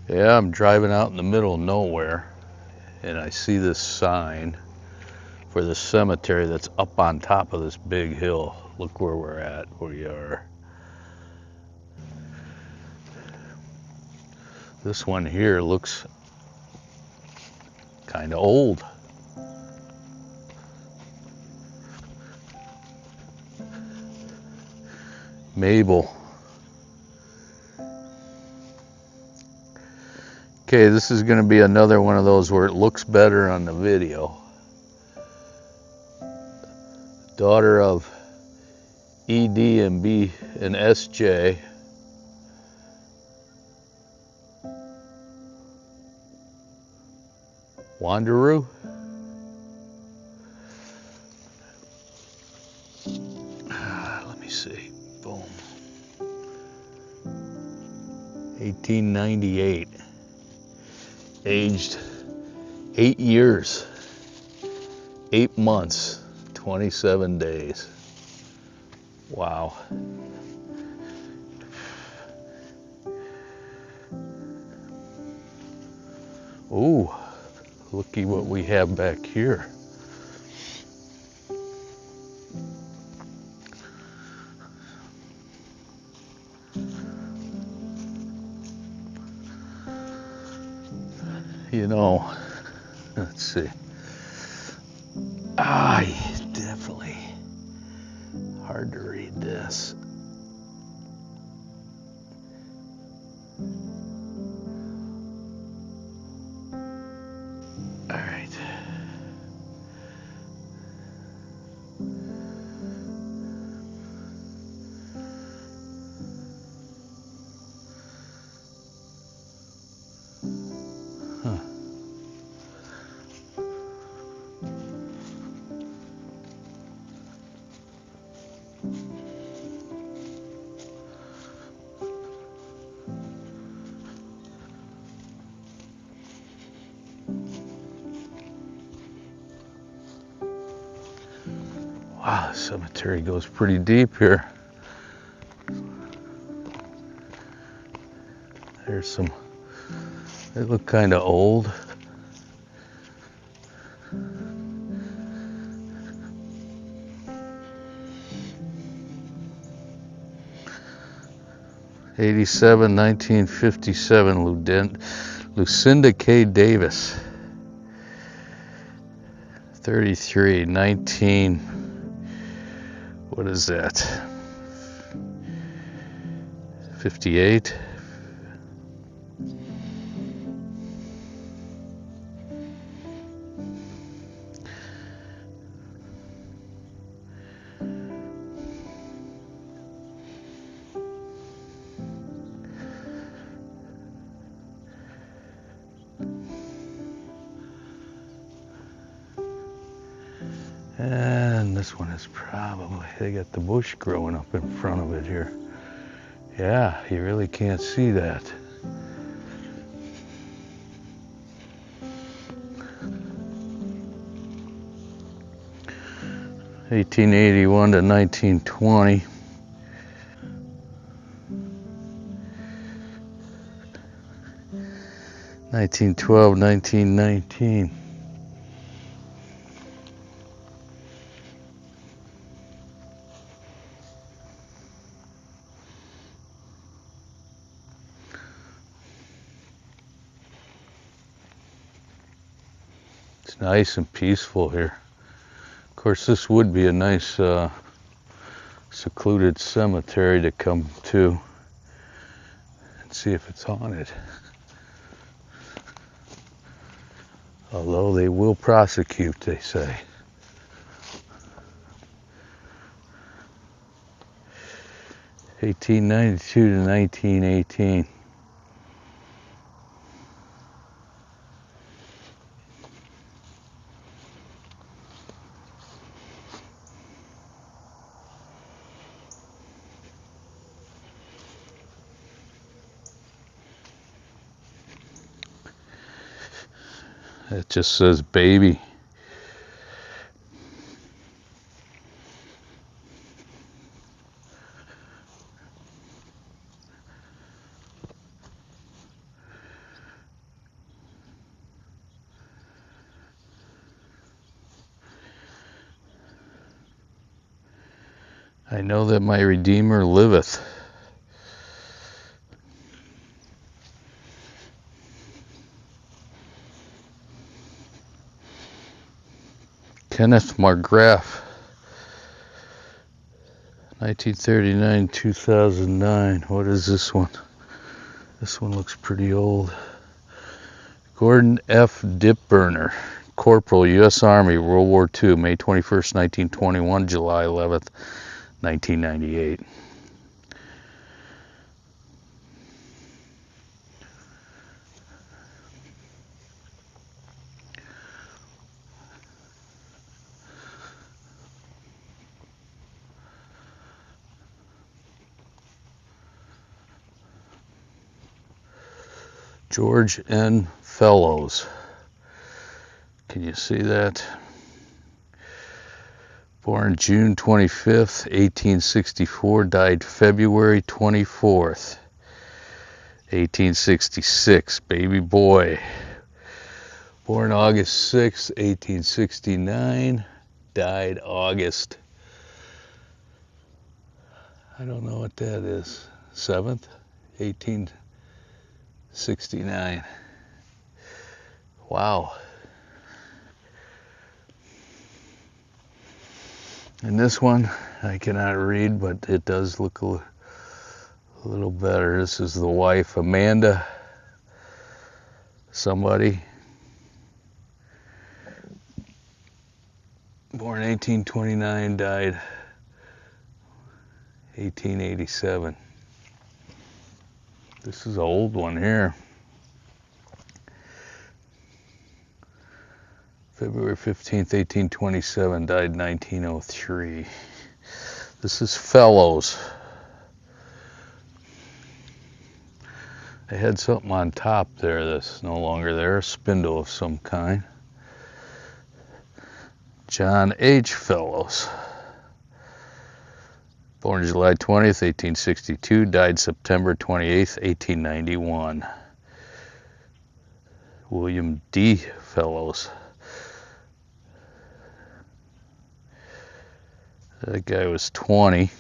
Yeah, I'm driving out in the middle of nowhere and I see this sign for the cemetery that's up on top of this big hill. Look where we're at. We are. This one here looks kind of old. Mabel. Okay, this is going to be another one of those where it looks better on the video. Daughter of ED and B and SJ. Wanderoo. Let me see. Boom. 1898. Aged 8 years, 8 months, 27 days. Wow. Ooh, looky what we have back here. You know, let's see. Definitely hard to read this. All right. Huh. Wow, the cemetery goes pretty deep here. There's some, they look kind of old. '87, 1957, Lucinda K. Davis. 33, 19, what is that? 58. And this one is probably, they got the bush growing up in front of it here. Yeah, you really can't see that. '81 to 1920. '1912, 1919. It's nice and peaceful here. Of course, this would be a nice secluded cemetery to come to and see if it's haunted. Although they will prosecute, they say. '1892 to 1918. It just says baby. I know that my Redeemer liveth. Kenneth Margraff, 1939-2009. What is this one? This one looks pretty old. Gordon F. Dipburner, Corporal, U.S. Army, World War II, May 21st, 1921, July 11th, 1998. George N. Fellows. Can you see that? Born June 25th, 1864, died February 24th, 1866. Baby boy. Born August 6th, 1869, died August. I don't know what that is. 7th, 1869. Wow. And this one I cannot read, but it does look a little better. This is the wife, Amanda somebody. Born 1829, died 1887. This is an old one here. February 15th, 1827, died 1903. This is Fellows. They had something on top there that's no longer there, a spindle of some kind. John H. Fellows. Born July 20th, 1862, died September 28th, 1891. William D. Fellows. That guy was 20.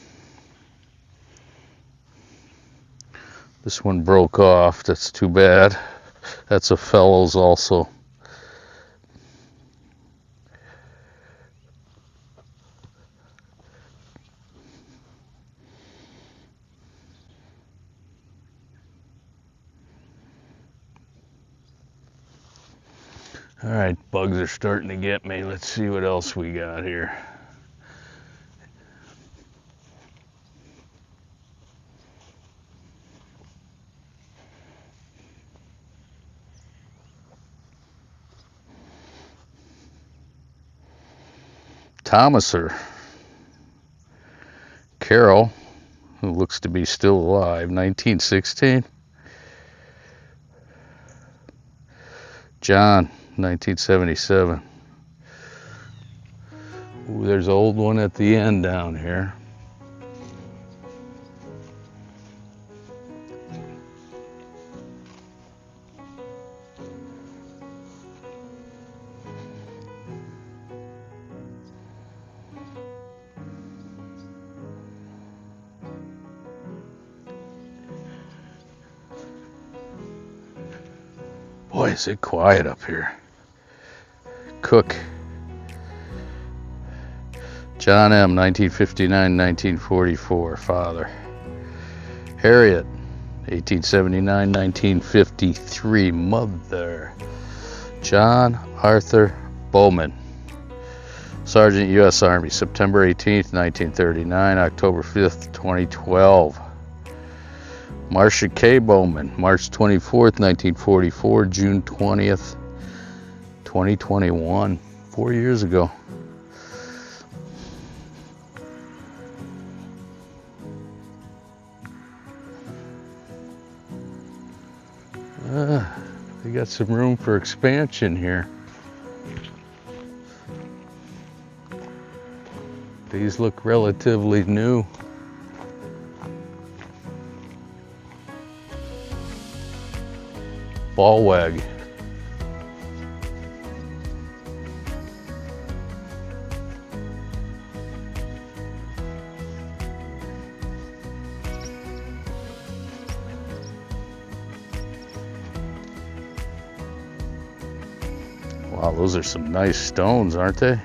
This one broke off. That's too bad. That's a Fellows also. All right, bugs are starting to get me. Let's see what else we got here. Thomaser. Carol, who looks to be still alive, 1916. John, 1977. Ooh, there's an old one at the end down here. Boy, is it quiet up here. Cook. John M., 1959-1944, father. Harriet, 1879-1953, mother. John Arthur Bowman, Sergeant, U.S. Army, September 18th, 1939, October 5th, 2012. Marcia K. Bowman, March 24th, 1944, June 20th, 2021, 4 years ago. They got some room for expansion here. These look relatively new. Ballwag. Wow, those are some nice stones, aren't they?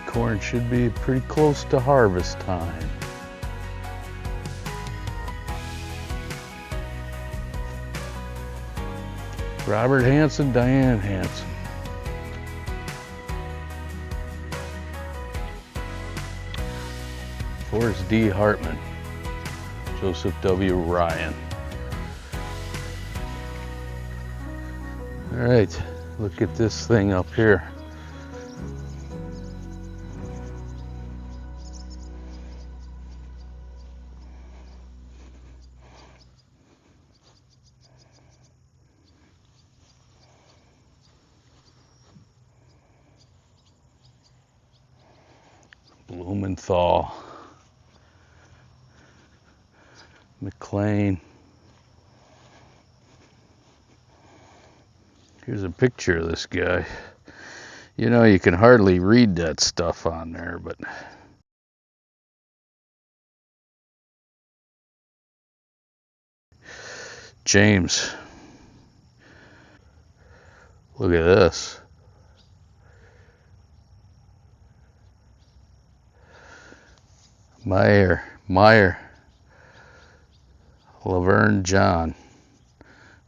Corn should be pretty close to harvest time. Robert Hansen, Diane Hansen. Forrest D. Hartman, Joseph W. Ryan. All right, look at this thing up here. Blumenthal, McClain. Here's a picture of this guy. You know, you can hardly read that stuff on there, but James. Look at this. Maier, LaVerne John,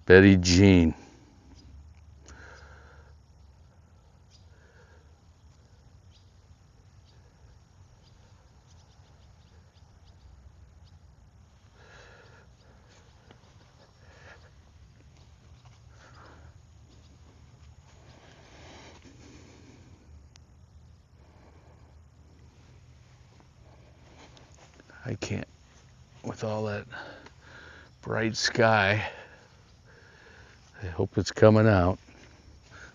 Betty Jean. I can't, with all that bright sky, I hope it's coming out.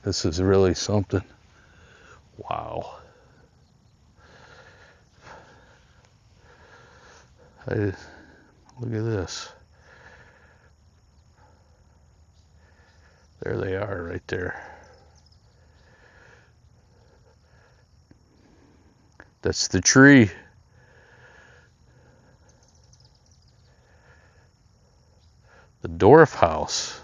This is really something. Wow. Look at this. There they are right there. That's the tree. The Dorff house.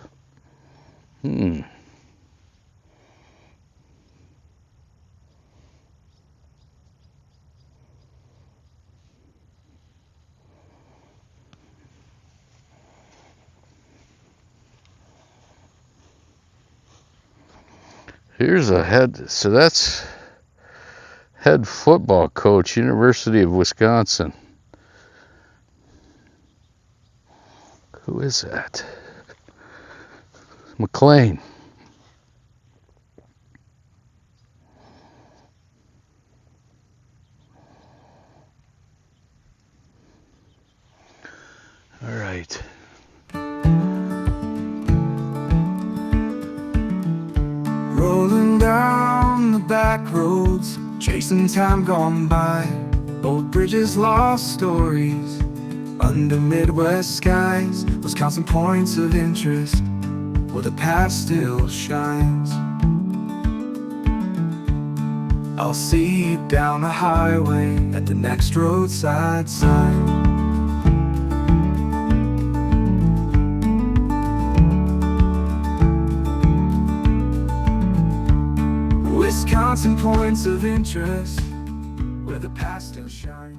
Here's a head, so that's head football coach, University of Wisconsin. Who is that? McClain. All right. Rolling down the back roads, chasing time gone by. Old bridges, lost stories, under Midwest skies. Wisconsin points of interest, where the past still shines. I'll see you down the highway at the next roadside sign. Wisconsin points of interest, where the past still shines.